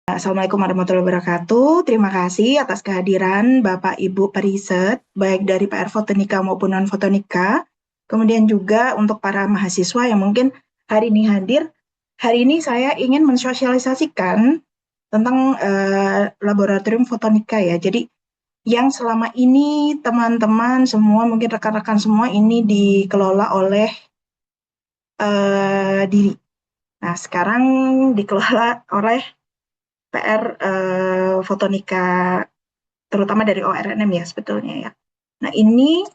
Assalamualaikum warahmatullahi wabarakatuh. Terima kasih atas kehadiran Bapak Ibu periset, baik dari PR Fotonika maupun non-Fotonika. Kemudian juga untuk para mahasiswa yang mungkin hari ini hadir. Hari ini saya ingin mensosialisasikan tentang laboratorium Fotonika ya. Jadi yang selama ini teman-teman semua, mungkin rekan-rekan semua ini dikelola oleh diri. Nah, sekarang dikelola oleh PR Fotonika, terutama dari ORNM ya sebetulnya ya. Nah ini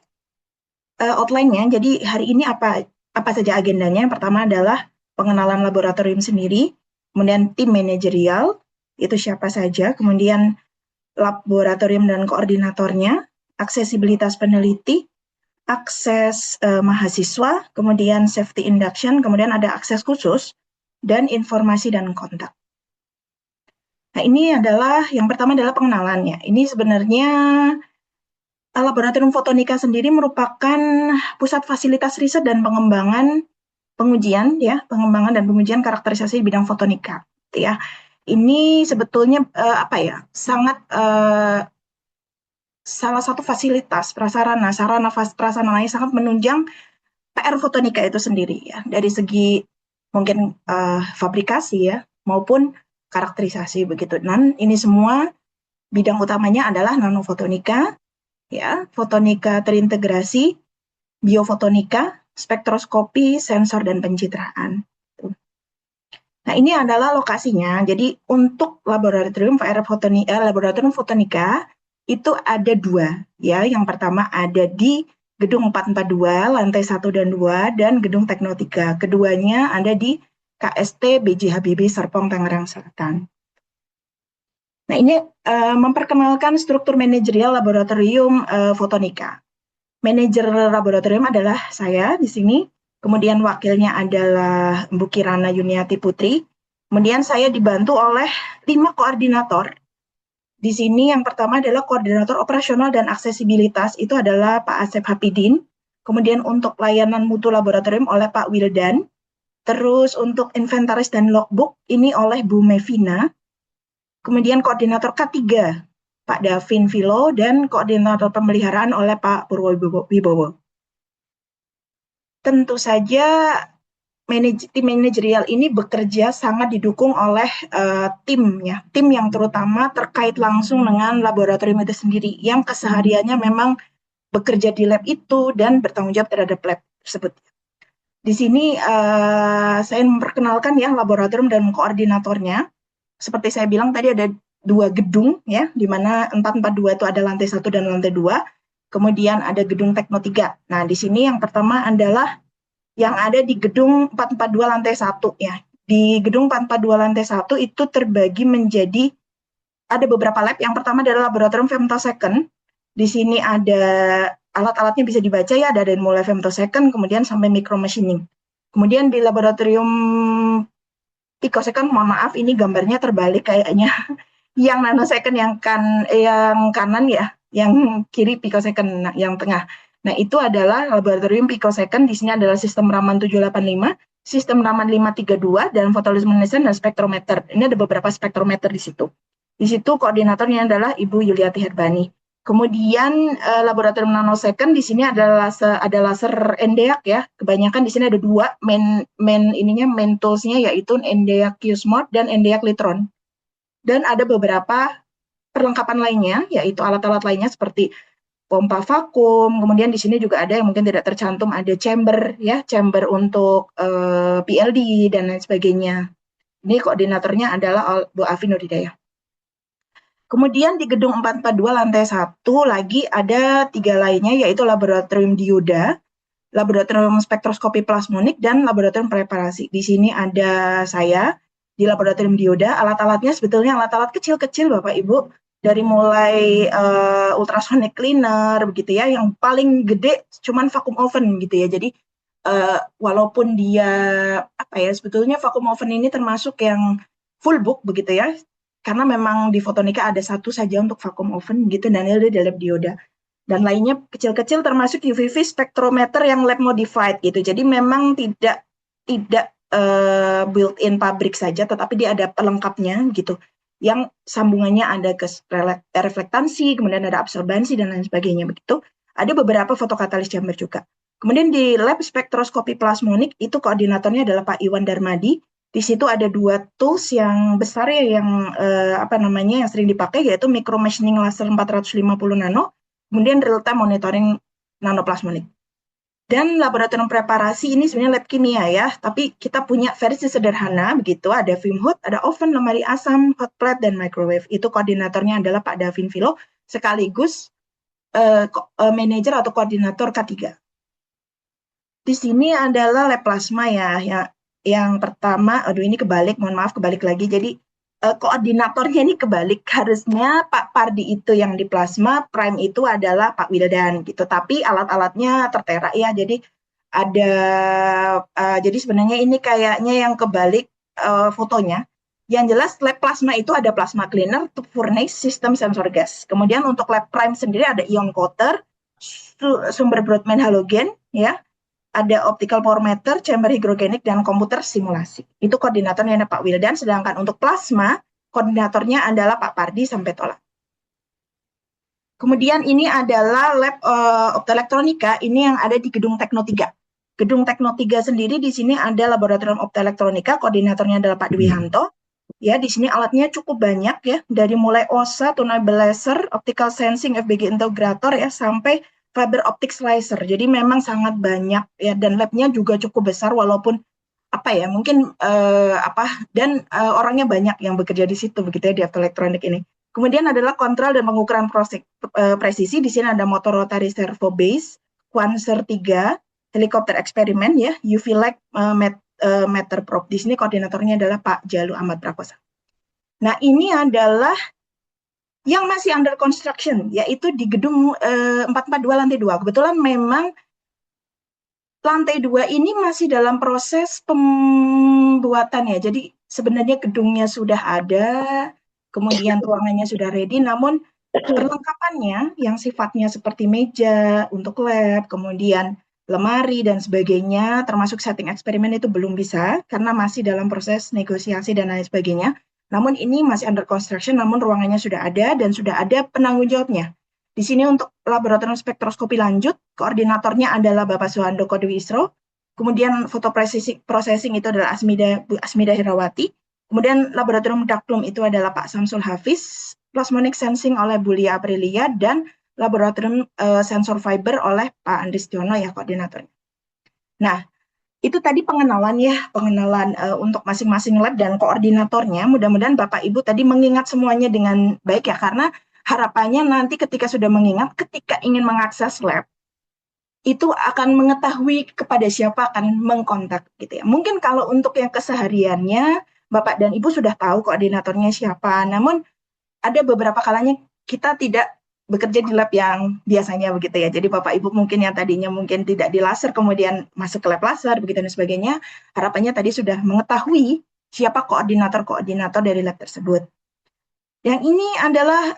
outline-nya, jadi hari ini apa saja agendanya. Yang pertama adalah pengenalan laboratorium sendiri, kemudian tim manajerial, itu siapa saja, kemudian laboratorium dan koordinatornya, aksesibilitas peneliti, akses mahasiswa, kemudian safety induction, kemudian ada akses khusus, dan informasi dan kontak. Nah, ini adalah yang pertama adalah pengenalannya. Ini sebenarnya Laboratorium Fotonika sendiri merupakan pusat fasilitas riset dan pengembangan pengujian ya, pengembangan dan pengujian karakterisasi di bidang fotonika, gitu ya. Ini sebetulnya sangat salah satu fasilitas prasarana yang sangat menunjang PR Fotonika itu sendiri ya, dari segi mungkin fabrikasi ya maupun karakterisasi begitu. Dan ini semua bidang utamanya adalah nanofotonika, ya, fotonika terintegrasi, biofotonika, spektroskopi, sensor dan pencitraan. Nah, ini adalah lokasinya. Jadi untuk laboratorium laboratorium fotonika itu ada dua, ya. Yang pertama ada di Gedung 442, lantai 1 dan 2, dan Gedung Tekno 3. Keduanya ada di KST B.J. Habibie, Serpong, Tangerang Selatan. Nah, ini memperkenalkan struktur manajerial laboratorium fotonika. Manajer laboratorium adalah saya di sini, kemudian wakilnya adalah Bu Kirana Yuniati Putri, kemudian saya dibantu oleh 5 koordinator. Di sini yang pertama adalah koordinator operasional dan aksesibilitas, itu adalah Pak Asep Hapidin, kemudian untuk layanan mutu laboratorium oleh Pak Wildan, terus untuk inventaris dan logbook ini oleh Bu Mevina, kemudian koordinator K3 Pak Davin Vilo, dan koordinator pemeliharaan oleh Pak Purwo Wibowo. Tentu saja tim manajerial ini bekerja sangat didukung oleh tim yang terutama terkait langsung dengan laboratorium itu sendiri, yang kesehariannya memang bekerja di lab itu dan bertanggung jawab terhadap lab tersebut. Di sini saya memperkenalkan ya laboratorium dan koordinatornya. Seperti saya bilang tadi ada 2 gedung ya, di mana 442 itu ada lantai 1 dan lantai 2. Kemudian ada gedung Tekno 3. Nah, di sini yang pertama adalah yang ada di gedung 442 lantai 1 ya. Di gedung 442 lantai 1 itu terbagi menjadi ada beberapa lab. Yang pertama adalah laboratorium femtosecond. Di sini ada alat-alatnya bisa dibaca ya, ada dari mulai femtosecond kemudian sampai micromachining. Kemudian di laboratorium picosecond, mohon maaf ini gambarnya terbalik kayaknya. Yang nanosecond yang kanan ya, yang kiri picosecond yang tengah. Nah, itu adalah laboratorium picosecond. Di sini adalah sistem Raman 785, sistem Raman 532, dan fotoluminescence dan spektrometer. Ini ada beberapa spektrometer di situ. Di situ koordinatornya adalah Ibu Yuliati Herbani. Kemudian laboratorium nanosecond di sini adalah laser NDEAC ya. Kebanyakan di sini ada 2 main toolsnya, yaitu NDEAC QSMOD dan NDEAC Litron. Dan ada beberapa perlengkapan lainnya, yaitu alat-alat lainnya seperti pompa vakum. Kemudian di sini juga ada yang mungkin tidak tercantum, ada chamber ya, chamber untuk PLD dan lain sebagainya. Ini koordinatornya adalah Bu Afi Nurdidayah. Kemudian di gedung 442 lantai 1 lagi ada 3 lainnya, yaitu laboratorium dioda, laboratorium spektroskopi plasmonik, dan laboratorium preparasi. Di sini ada saya di laboratorium dioda. Alat-alatnya sebetulnya alat-alat kecil-kecil Bapak Ibu, dari mulai ultrasonic cleaner begitu ya, yang paling gede cuman vacuum oven gitu ya. Jadi walaupun dia sebetulnya vacuum oven ini termasuk yang full book begitu ya, karena memang di fotonika ada 1 saja untuk vacuum oven gitu, dan ada di lab dioda. Dan lainnya kecil-kecil termasuk UVV spektrometer yang lab modified gitu. Jadi memang tidak built-in pabrik saja, tetapi dia ada pelengkapnya gitu. yang sambungannya ada ke reflektansi, kemudian ada absorbansi dan lain sebagainya begitu. Ada beberapa fotokatalis chamber juga. Kemudian di lab spektroskopi plasmonik itu koordinatornya adalah Pak Iwan Darmadi. Di situ ada 2 tools yang besar ya yang yang sering dipakai, yaitu micromachining laser 450 nano, kemudian real time monitoring nanoplasmonik. Dan laboratorium preparasi ini sebenarnya lab kimia ya, tapi kita punya versi sederhana begitu, ada film hood, ada oven, lemari asam, hot plate, dan microwave. Itu koordinatornya adalah Pak Davin Vilo, sekaligus manajer atau koordinator K3. Di sini adalah lab plasma ya, yang pertama, aduh ini kebalik, mohon maaf kebalik lagi. Jadi koordinatornya ini kebalik, harusnya Pak Pardi itu yang di plasma, prime itu adalah Pak Wildan gitu. Tapi alat-alatnya tertera ya, jadi ada, jadi sebenarnya ini kayaknya yang kebalik fotonya. Yang jelas lab plasma itu ada plasma cleaner, tube furnace, sistem sensor gas. Kemudian untuk lab prime sendiri ada ion coater, sumber Brodmann halogen, ya, ada optical power meter, chamber hidrogenik, dan komputer simulasi. Itu koordinatornya Pak Wildan, sedangkan untuk plasma, koordinatornya adalah Pak Pardi Sampetola. Kemudian ini adalah lab optoelektronika, ini yang ada di Gedung Tekno 3. Gedung Tekno 3 sendiri di sini ada laboratorium optoelektronika, koordinatornya adalah Pak Dwi Hanto. Ya, di sini alatnya cukup banyak ya, dari mulai OSA, tunable laser, optical sensing, FBG integrator ya, sampai fiber optic slicer. Jadi memang sangat banyak ya, dan labnya juga cukup besar walaupun mungkin orangnya banyak yang bekerja di situ begitu ya, di optoelektronik ini. Kemudian adalah kontrol dan pengukuran presisi. Di sini ada motor rotary servo base, Quanser 3, helikopter eksperimen ya, UV light meter probe. Di sini koordinatornya adalah Pak Jalu Ahmad Prakosa. Nah, ini adalah yang masih under construction, yaitu di gedung 442 lantai 2. Kebetulan memang lantai 2 ini masih dalam proses pembuatan ya. Jadi sebenarnya gedungnya sudah ada, kemudian ruangannya sudah ready, namun perlengkapannya yang sifatnya seperti meja untuk lab, kemudian lemari dan sebagainya, termasuk setting eksperimen itu belum bisa karena masih dalam proses negosiasi dan lain sebagainya. Namun ini masih under construction, namun ruangannya sudah ada dan sudah ada penanggung jawabnya. Di sini untuk laboratorium spektroskopi lanjut, koordinatornya adalah Bapak Suhando Kodewisro. Kemudian foto processing itu adalah Asmida Hirawati. Kemudian laboratorium darkroom itu adalah Pak Samsul Hafiz. Plasmonic sensing oleh Bulia Aprilia, dan laboratorium sensor fiber oleh Pak Andris Jono ya, koordinatornya. Nah, itu tadi pengenalan untuk masing-masing lab dan koordinatornya. Mudah-mudahan Bapak Ibu tadi mengingat semuanya dengan baik ya, karena harapannya nanti ketika sudah mengingat, ketika ingin mengakses lab, itu akan mengetahui kepada siapa akan mengkontak gitu ya. Mungkin kalau untuk yang kesehariannya, Bapak dan Ibu sudah tahu koordinatornya siapa, namun ada beberapa kalanya kita tidak bekerja di lab yang biasanya begitu ya. Jadi Bapak Ibu mungkin yang tadinya mungkin tidak di laser kemudian masuk ke lab laser begitu dan sebagainya, harapannya tadi sudah mengetahui siapa koordinator dari lab tersebut. Yang ini adalah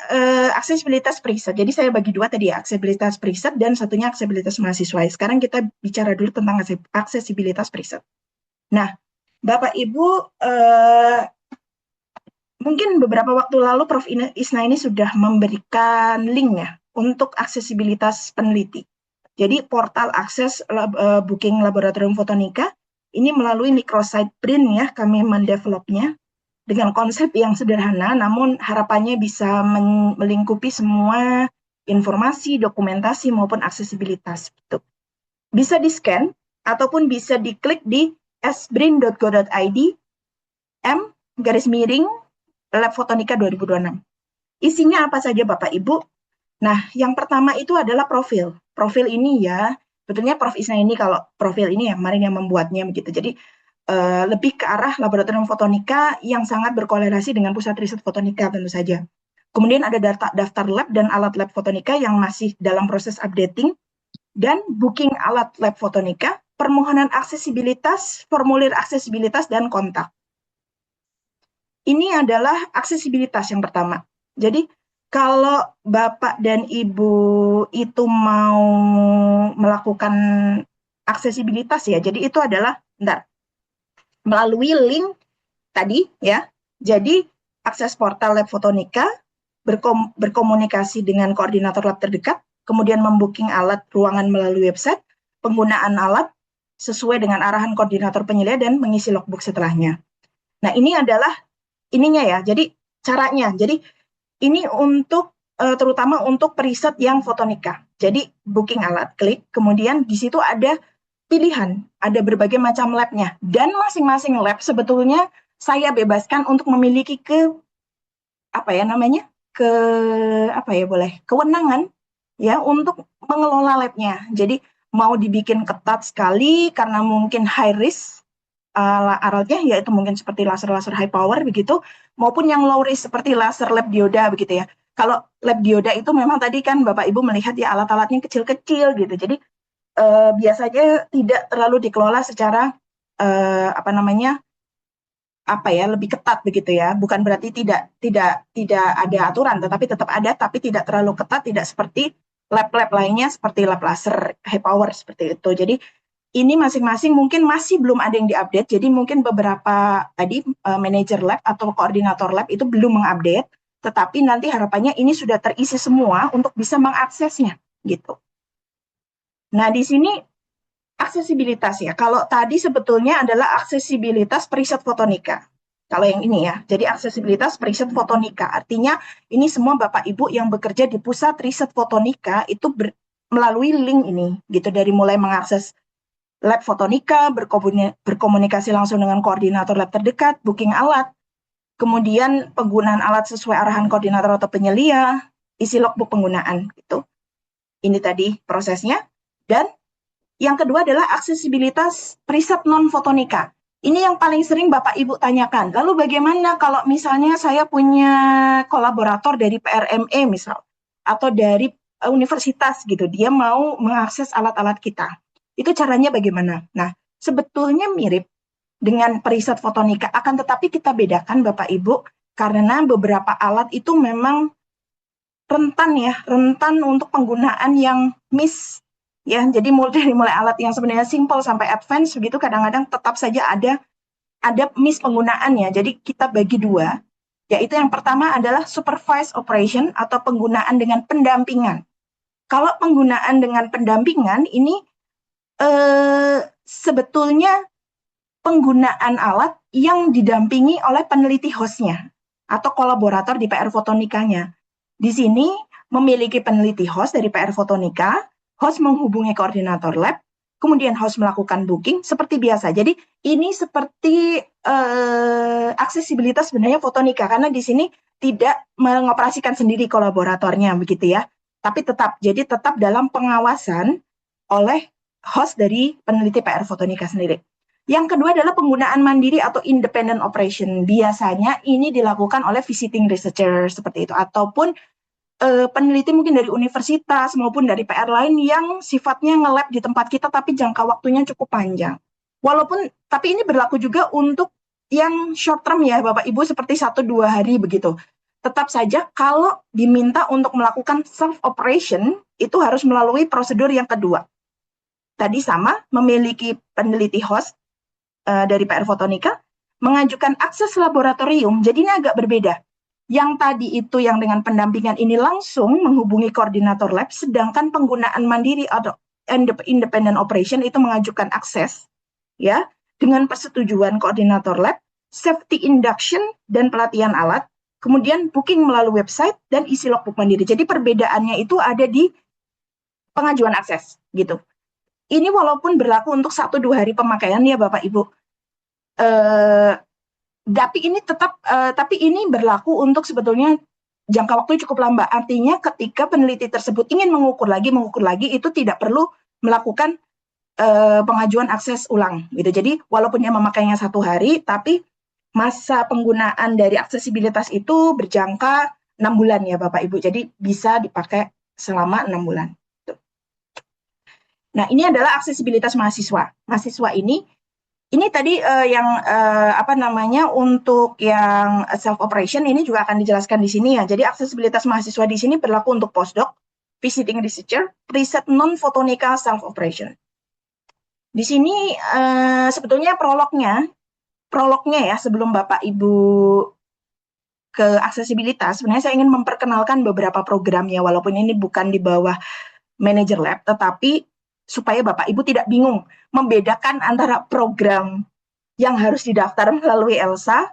aksesibilitas preset. Jadi saya bagi dua tadi ya, aksesibilitas preset dan satunya aksesibilitas mahasiswa. Sekarang kita bicara dulu tentang aksesibilitas preset. Nah, Bapak Ibu mungkin beberapa waktu lalu Prof. Isna ini sudah memberikan link ya untuk aksesibilitas peneliti. Jadi portal akses booking laboratorium fotonika ini melalui microsite print ya, kami mendevelopnya dengan konsep yang sederhana, namun harapannya bisa melingkupi semua informasi, dokumentasi maupun aksesibilitas. Gitu. Bisa di-scan ataupun bisa diklik di sbrin.go.id m/, Lab Fotonika 2026. Isinya apa saja Bapak Ibu? Nah, yang pertama itu adalah profil. Profil ini ya, betulnya Prof. Isna ini kalau profil ini yang kemarin yang membuatnya begitu. Jadi lebih ke arah laboratorium fotonika yang sangat berkolerasi dengan pusat riset fotonika tentu saja. Kemudian ada daftar lab dan alat lab fotonika yang masih dalam proses updating, dan booking alat lab fotonika, permohonan aksesibilitas, formulir aksesibilitas, dan kontak. Ini adalah aksesibilitas yang pertama. Jadi kalau Bapak dan Ibu itu mau melakukan aksesibilitas ya, jadi itu adalah melalui link tadi ya. Jadi akses portal lab fotonika, berkomunikasi dengan koordinator lab terdekat, kemudian membooking alat ruangan melalui website, penggunaan alat sesuai dengan arahan koordinator penyelia dan mengisi logbook setelahnya. Nah, ini adalah ininya ya. Jadi caranya. Jadi ini untuk terutama untuk periset yang fotonika. Jadi booking alat, klik, kemudian di situ ada pilihan, ada berbagai macam labnya. Dan masing-masing lab sebetulnya saya bebaskan untuk memiliki apa ya namanya? Apa ya boleh? Kewenangan ya untuk mengelola labnya. Jadi mau dibikin ketat sekali karena mungkin high risk alatnya yaitu mungkin seperti laser-laser high power begitu, maupun yang low risk seperti laser lab dioda begitu ya. Kalau lab dioda itu memang tadi kan Bapak Ibu melihat ya alat-alatnya kecil-kecil gitu. Jadi biasanya tidak terlalu dikelola secara apa namanya apa ya lebih ketat begitu ya. Bukan berarti tidak ada aturan, tetapi tetap ada, tapi tidak terlalu ketat, tidak seperti lab-lab lainnya seperti lab laser high power seperti itu. Jadi ini masing-masing mungkin masih belum ada yang diupdate. Jadi mungkin beberapa tadi manajer lab atau koordinator lab itu belum mengupdate, tetapi nanti harapannya ini sudah terisi semua untuk bisa mengaksesnya gitu. Nah, di sini aksesibilitas ya. Kalau tadi sebetulnya adalah aksesibilitas preset fotonika. Kalau yang ini ya, jadi aksesibilitas preset fotonika. Artinya ini semua Bapak Ibu yang bekerja di pusat riset fotonika itu melalui link ini, gitu. Dari mulai mengakses lab fotonika, berkomunikasi langsung dengan koordinator lab terdekat, booking alat, kemudian penggunaan alat sesuai arahan koordinator atau penyelia, isi logbook penggunaan, gitu. Ini tadi prosesnya. Dan yang kedua adalah aksesibilitas preset non-fotonika. Ini yang paling sering Bapak Ibu tanyakan. Lalu bagaimana kalau misalnya saya punya kolaborator dari PRME misal, atau dari universitas gitu, dia mau mengakses alat-alat kita. Itu caranya bagaimana? Nah, sebetulnya mirip dengan preset fotonika, akan tetapi kita bedakan Bapak Ibu, karena beberapa alat itu memang rentan untuk penggunaan yang miss ya. Jadi mulai alat yang sebenarnya simple sampai advance begitu kadang-kadang tetap saja ada miss penggunaannya. Jadi kita bagi dua, yaitu yang pertama adalah supervised operation atau penggunaan dengan pendampingan. Kalau penggunaan dengan pendampingan ini sebetulnya penggunaan alat yang didampingi oleh peneliti hostnya atau kolaborator di PR Fotonikanya. Di sini memiliki peneliti host dari PR Fotonika, host menghubungi koordinator lab, kemudian host melakukan booking seperti biasa. Jadi ini seperti aksesibilitas sebenarnya Fotonika karena di sini tidak mengoperasikan sendiri kolaboratornya begitu ya. Tapi tetap dalam pengawasan oleh host dari peneliti PR Fotonika sendiri. Yang kedua adalah penggunaan mandiri atau independent operation. Biasanya ini dilakukan oleh visiting researcher seperti itu ataupun peneliti mungkin dari universitas maupun dari PR lain yang sifatnya nge-lab di tempat kita tapi jangka waktunya cukup panjang. Tapi ini berlaku juga untuk yang short term ya Bapak Ibu seperti 1-2 hari begitu. Tetap saja kalau diminta untuk melakukan self operation itu harus melalui prosedur yang kedua. Tadi sama memiliki peneliti host dari PR Fotonika mengajukan akses laboratorium. Jadi ini agak berbeda. Yang tadi itu yang dengan pendampingan ini langsung menghubungi koordinator lab, sedangkan penggunaan mandiri atau independent operation itu mengajukan akses ya dengan persetujuan koordinator lab, safety induction dan pelatihan alat, kemudian booking melalui website dan isi logbook mandiri. Jadi perbedaannya itu ada di pengajuan akses gitu. Ini walaupun berlaku untuk 1-2 hari pemakaian ya Bapak Ibu. Tapi ini berlaku untuk sebetulnya jangka waktu cukup lama. Artinya ketika peneliti tersebut ingin mengukur lagi itu tidak perlu melakukan pengajuan akses ulang gitu. Jadi walaupun dia memakainya 1 hari, tapi masa penggunaan dari aksesibilitas itu berjangka 6 bulan ya Bapak Ibu. Jadi bisa dipakai selama 6 bulan. Nah, ini adalah aksesibilitas mahasiswa. Mahasiswa ini tadi untuk yang self operation ini juga akan dijelaskan di sini ya. Jadi aksesibilitas mahasiswa di sini berlaku untuk postdoc, visiting researcher, preset non fotonika self operation. Di sini sebetulnya prolognya ya sebelum Bapak Ibu ke aksesibilitas, sebenarnya saya ingin memperkenalkan beberapa programnya, walaupun ini bukan di bawah manajer lab, tetapi supaya Bapak Ibu tidak bingung membedakan antara program yang harus didaftar melalui ELSA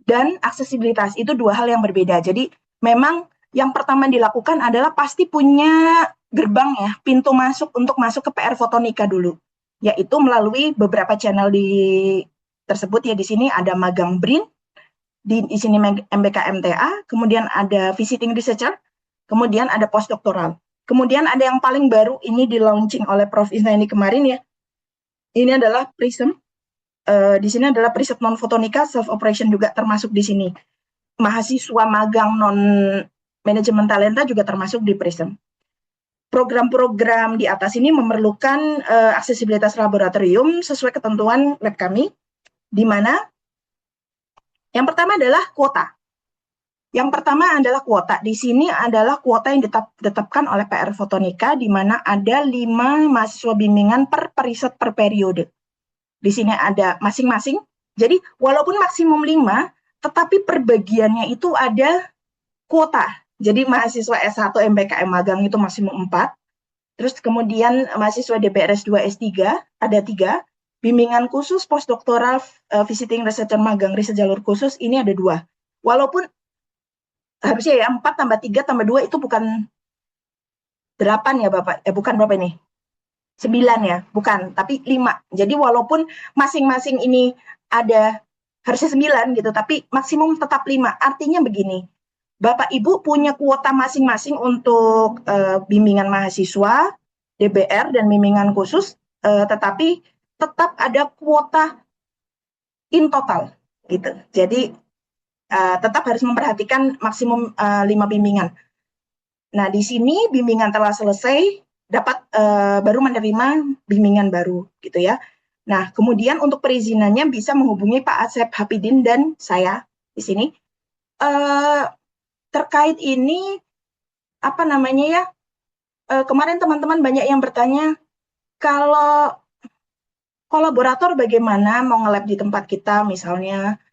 dan aksesibilitas. Itu dua hal yang berbeda. Jadi memang yang pertama dilakukan adalah pasti punya gerbang ya, pintu masuk untuk masuk ke PR Fotonika dulu, yaitu melalui beberapa channel tersebut ya. Di sini ada magang BRIN, di sini MBK-MTA, kemudian ada visiting researcher, kemudian ada postdoktoral. Kemudian ada yang paling baru, ini di launching oleh Prof. Isnaini kemarin ya. Ini adalah PRISM. Di sini adalah Prism non fotonika, self operation juga termasuk di sini. Mahasiswa magang non manajemen talenta juga termasuk di Prism. Program-program di atas ini memerlukan aksesibilitas laboratorium sesuai ketentuan lab kami, di mana yang pertama adalah kuota. Yang pertama adalah kuota. Di sini adalah kuota yang ditetapkan oleh PR Fotonika, di mana ada 5 mahasiswa bimbingan per periset per periode. Di sini ada masing-masing. Jadi walaupun maksimum 5, tetapi perbagiannya itu ada kuota. Jadi mahasiswa S1 MBKM magang itu maksimum 4. Terus kemudian mahasiswa DPRS 2 S3 ada 3. Bimbingan khusus postdoktoral visiting researcher magang riset jalur khusus ini ada 2. Walaupun harusnya ya 4 tambah 3 tambah 2 itu bukan 8 ya Bapak. Bukan berapa ini? 9 ya, bukan, tapi 5. Jadi walaupun masing-masing ini ada harusnya 9 gitu, tapi maksimum tetap 5. Artinya begini, Bapak Ibu punya kuota masing-masing untuk bimbingan mahasiswa, DBR, dan bimbingan khusus, tetapi tetap ada kuota in total gitu. Jadi tetap harus memperhatikan maksimum 5 bimbingan. Nah, di sini bimbingan telah selesai, dapat baru menerima bimbingan baru gitu ya. Nah, kemudian untuk perizinannya bisa menghubungi Pak Asep Hapidin dan saya di sini. Terkait ini apa namanya ya? Kemarin teman-teman banyak yang bertanya, kalau kolaborator bagaimana mau nge-lab di tempat kita misalnya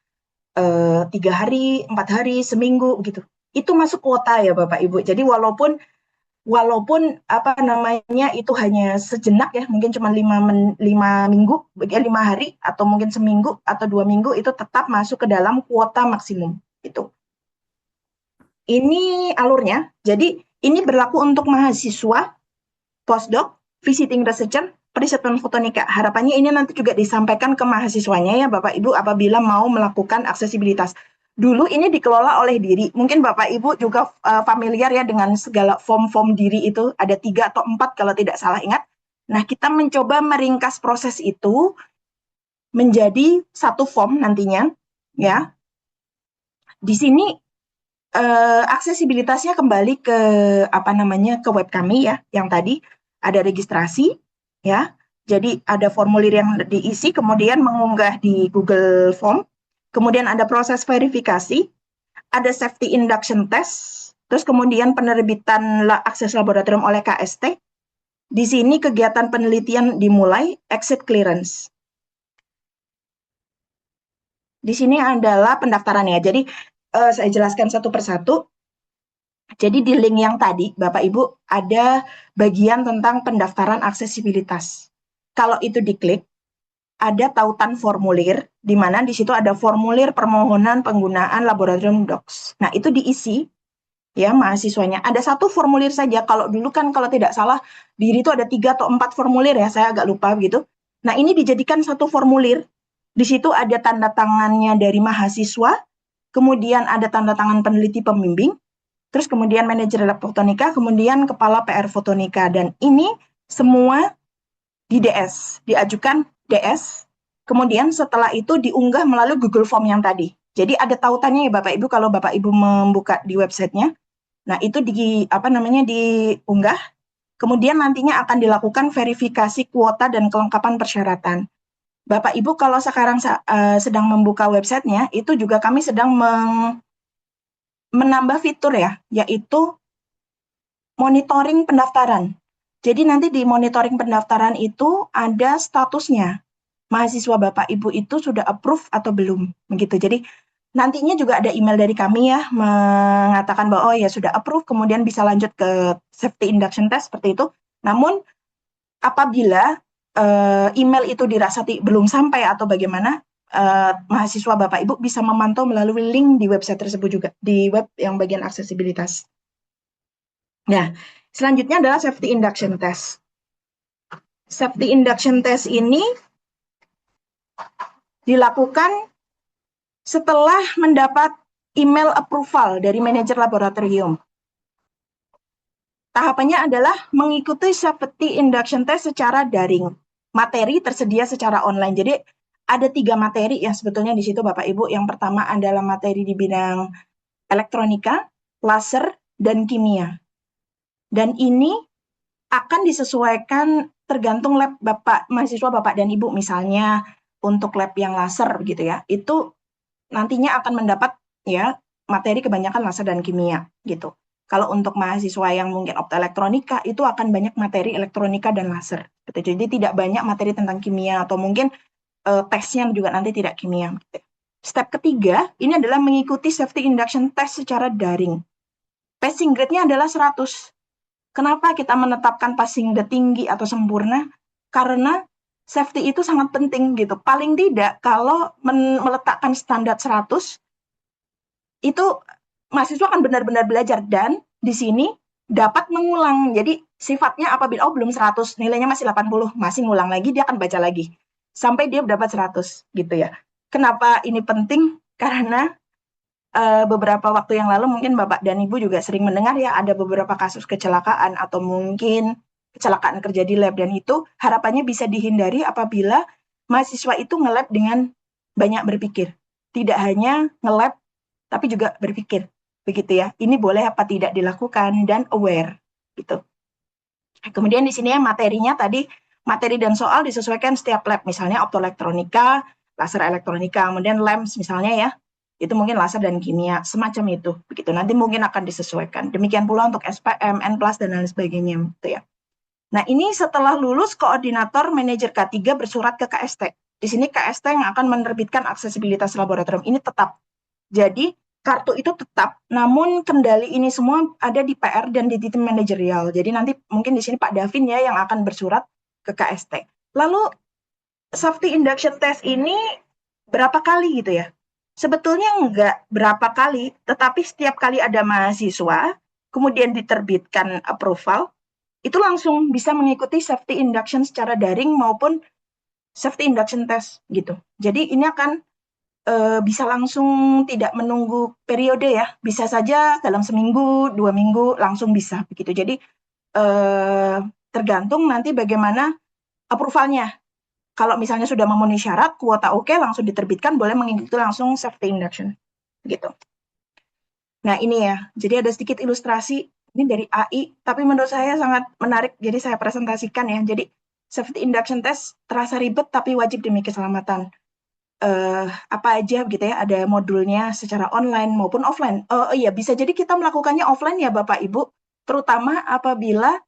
3 hari, 4 hari, seminggu gitu. Itu masuk kuota ya Bapak Ibu. Jadi walaupun apa namanya itu hanya sejenak ya, mungkin cuma 5 minggu, 5 hari atau mungkin seminggu atau 2 minggu, itu tetap masuk ke dalam kuota maksimum itu. Ini alurnya. Jadi ini berlaku untuk mahasiswa, postdoc, visiting researcher, periset fotonika. Harapannya ini nanti juga disampaikan ke mahasiswanya ya Bapak Ibu apabila mau melakukan aksesibilitas. Dulu ini dikelola oleh diri. Mungkin Bapak Ibu juga familiar ya dengan segala form-form diri itu. Ada 3 atau 4 kalau tidak salah ingat. Nah, kita mencoba meringkas proses itu menjadi satu form nantinya. Ya. Di sini aksesibilitasnya kembali ke apa namanya ke web kami ya, yang tadi ada registrasi ya. Jadi ada formulir yang diisi, kemudian mengunggah di Google Form. Kemudian ada proses verifikasi, ada safety induction test, terus kemudian penerbitan akses laboratorium oleh KST. Di sini kegiatan penelitian dimulai, exit clearance. Di sini adalah pendaftarannya. Jadi saya jelaskan satu persatu. Jadi di link yang tadi, Bapak Ibu, ada bagian tentang pendaftaran aksesibilitas. Kalau itu diklik, ada tautan formulir, di mana di situ ada formulir permohonan penggunaan laboratorium docs. Nah, itu diisi, ya mahasiswanya. Ada satu formulir saja. Kalau dulu kan kalau tidak salah, diri itu ada 3 atau 4 formulir ya, saya agak lupa gitu. Nah, ini dijadikan satu formulir. Di situ ada tanda tangannya dari mahasiswa, kemudian ada tanda tangan peneliti pembimbing, terus kemudian manajer lab fotonika, kemudian kepala PR fotonika. Dan ini semua di DS, diajukan DS, kemudian setelah itu diunggah melalui Google Form yang tadi. Jadi ada tautannya ya Bapak Ibu kalau Bapak Ibu membuka di websitenya. Nah itu diunggah, kemudian nantinya akan dilakukan verifikasi kuota dan kelengkapan persyaratan. Bapak Ibu kalau sekarang sedang membuka websitenya, itu juga kami sedang menambah fitur ya, yaitu monitoring pendaftaran. Jadi nanti di monitoring pendaftaran itu ada statusnya. Mahasiswa Bapak Ibu itu sudah approve atau belum. Begitu. Jadi nantinya juga ada email dari kami ya mengatakan bahwa oh ya sudah approve, kemudian bisa lanjut ke safety induction test seperti itu. Namun apabila email itu dirasa belum sampai atau bagaimana, mahasiswa Bapak Ibu bisa memantau melalui link di website tersebut juga, di web yang bagian aksesibilitas. Nah, selanjutnya adalah safety induction test. Safety induction test ini dilakukan setelah mendapat email approval dari manajer laboratorium. Tahapannya adalah mengikuti safety induction test secara daring. Materi tersedia secara online. Jadi ada 3 materi yang sebetulnya di situ Bapak Ibu. Yang pertama adalah materi di bidang elektronika, laser, dan kimia. Dan ini akan disesuaikan tergantung lab Bapak, mahasiswa Bapak dan Ibu. Misalnya untuk lab yang laser gitu ya, itu nantinya akan mendapat ya materi kebanyakan laser dan kimia gitu. Kalau untuk mahasiswa yang mungkin optoelektronika itu akan banyak materi elektronika dan laser. Gitu. Jadi tidak banyak materi tentang kimia atau mungkin tesnya juga nanti tidak kimia. Gitu. Step ketiga ini adalah mengikuti safety induction test secara daring. Passing grade-nya adalah 100. Kenapa kita menetapkan passing grade tinggi atau sempurna? Karena safety itu sangat penting gitu. Paling tidak kalau meletakkan standar 100 itu mahasiswa akan benar-benar belajar dan di sini dapat mengulang. Jadi sifatnya apabila belum 100, nilainya masih 80, masih ngulang lagi, dia akan baca lagi sampai dia dapat 100 gitu ya. Kenapa ini penting? Karena beberapa waktu yang lalu mungkin Bapak dan Ibu juga sering mendengar ya ada beberapa kasus kecelakaan atau mungkin kecelakaan kerja di lab, dan itu harapannya bisa dihindari apabila mahasiswa itu nge-lab dengan banyak berpikir. Tidak hanya nge-lab tapi juga berpikir, begitu ya. Ini boleh apa tidak dilakukan dan aware, gitu. Kemudian di sini ya materinya tadi, materi dan soal disesuaikan setiap lab, misalnya optoelektronika, laser elektronika, kemudian LEMS misalnya ya, itu mungkin laser dan kimia, semacam itu, begitu. Nanti mungkin akan disesuaikan. Demikian pula untuk SPM, N+, dan lain sebagainya, gitu ya. Nah, ini setelah lulus, koordinator manajer K3 bersurat ke KST. Di sini KST yang akan menerbitkan aksesibilitas laboratorium ini tetap. Jadi, kartu itu tetap, namun kendali ini semua ada di PR dan di tim manajerial. Jadi nanti mungkin di sini Pak Davin ya yang akan bersurat ke KST. Lalu, safety induction test ini berapa kali gitu ya? Sebetulnya enggak berapa kali, tetapi setiap kali ada mahasiswa, kemudian diterbitkan approval, itu langsung bisa mengikuti safety induction secara daring maupun safety induction test gitu. Jadi ini akan bisa langsung tidak menunggu periode ya, bisa saja dalam seminggu, 2 minggu langsung bisa begitu. Jadi tergantung nanti bagaimana approvalnya. Kalau misalnya sudah memenuhi syarat, kuota oke, langsung diterbitkan, boleh mengikuti langsung safety induction gitu. Nah ini ya, jadi ada sedikit ilustrasi ini dari AI, tapi menurut saya sangat menarik, jadi saya presentasikan ya. Jadi safety induction test terasa ribet tapi wajib demi keselamatan. Apa aja gitu ya, ada modulnya secara online maupun offline. Oh iya, bisa jadi kita melakukannya offline ya Bapak Ibu, terutama apabila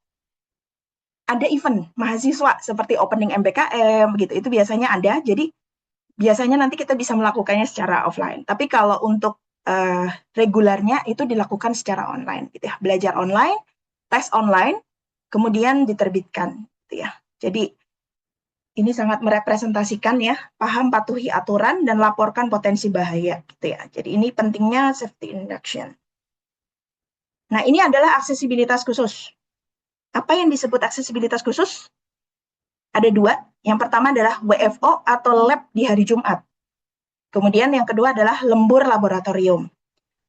ada event mahasiswa seperti opening MBKM gitu, itu biasanya ada. Jadi biasanya nanti kita bisa melakukannya secara offline. Tapi kalau untuk regularnya itu dilakukan secara online gitu ya. Belajar online, tes online, kemudian diterbitkan gitu ya. Jadi ini sangat merepresentasikan ya, paham patuhi aturan dan laporkan potensi bahaya gitu ya. Jadi ini pentingnya safety induction. Nah, ini adalah aksesibilitas khusus. Apa yang disebut aksesibilitas khusus? Ada 2. Yang pertama adalah WFO atau lab di hari Jumat. Kemudian yang kedua adalah lembur laboratorium.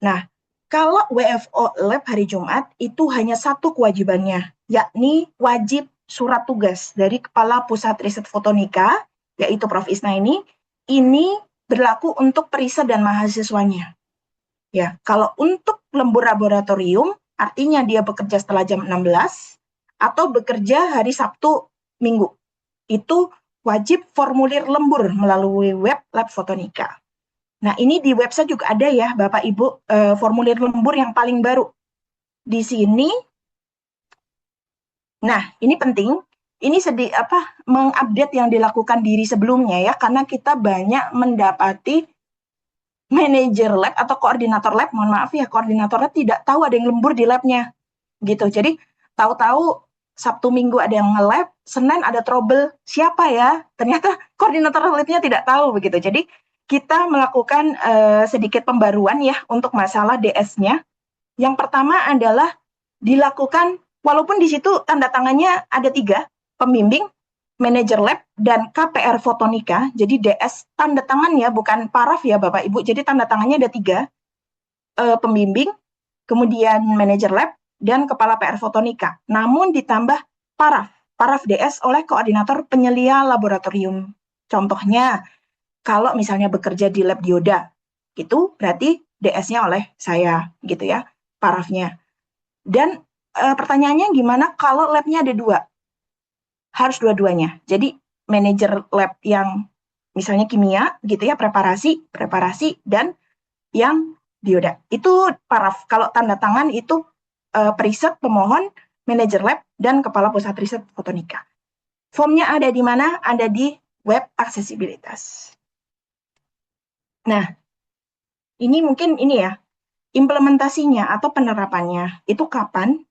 Nah, kalau WFO lab hari Jumat itu hanya satu kewajibannya, yakni wajib surat tugas dari Kepala Pusat Riset Fotonika, yaitu Prof. Isna ini berlaku untuk periset dan mahasiswanya. Ya, kalau untuk lembur laboratorium, artinya dia bekerja setelah jam 16 atau bekerja hari Sabtu, Minggu. Itu wajib formulir lembur melalui web Lab Fotonika. Nah, ini di website juga ada ya, Bapak Ibu, formulir lembur yang paling baru. Di sini, nah ini penting, ini mengupdate yang dilakukan diri sebelumnya ya, karena kita banyak mendapati manajer lab atau koordinator lab, mohon maaf ya, koordinator lab tidak tahu ada yang lembur di labnya, gitu. Jadi tahu-tahu Sabtu Minggu ada yang nge-lab, Senin ada trouble, siapa ya? Ternyata koordinator labnya tidak tahu begitu. Jadi kita melakukan sedikit pembaruan ya untuk masalah DS-nya. Yang pertama adalah dilakukan, walaupun di situ tanda tangannya ada 3, pembimbing, manajer lab, dan KPR Fotonika. Jadi DS tanda tangan ya, bukan paraf ya Bapak Ibu. Jadi tanda tangannya ada 3, pembimbing, kemudian manajer lab, dan kepala PR Fotonika. Namun ditambah paraf DS oleh koordinator penyelia laboratorium. Contohnya, kalau misalnya bekerja di lab dioda, itu berarti DS-nya oleh saya, gitu ya, parafnya. Dan pertanyaannya gimana kalau labnya ada 2? Harus dua-duanya. Jadi manajer lab yang misalnya kimia gitu ya, preparasi dan yang dioda. Itu paraf. Kalau tanda tangan itu periset, pemohon, manajer lab, dan kepala pusat riset Fotonika. Formnya ada di mana? Ada di web aksesibilitas. Nah, ini mungkin ini ya, implementasinya atau penerapannya itu kapan?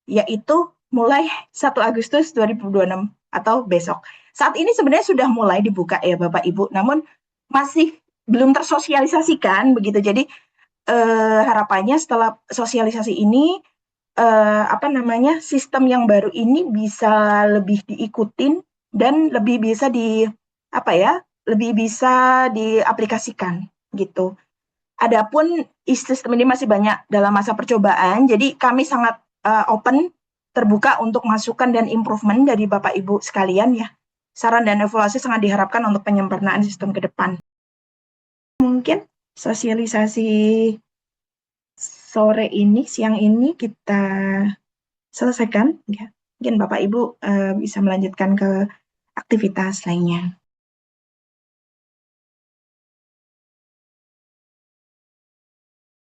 Yaitu mulai 1 Agustus 2026 atau besok. Saat ini sebenarnya sudah mulai dibuka ya Bapak Ibu, namun masih belum tersosialisasikan begitu. Jadi harapannya setelah sosialisasi ini sistem yang baru ini bisa lebih diikutin dan lebih bisa lebih bisa diaplikasikan gitu. Adapun sistem ini masih banyak dalam masa percobaan, jadi kami sangat open, terbuka untuk masukan dan improvement dari Bapak Ibu sekalian ya. Saran dan evaluasi sangat diharapkan untuk penyempurnaan sistem ke depan. Mungkin sosialisasi siang ini kita selesaikan. Ya. Mungkin Bapak Ibu bisa melanjutkan ke aktivitas lainnya.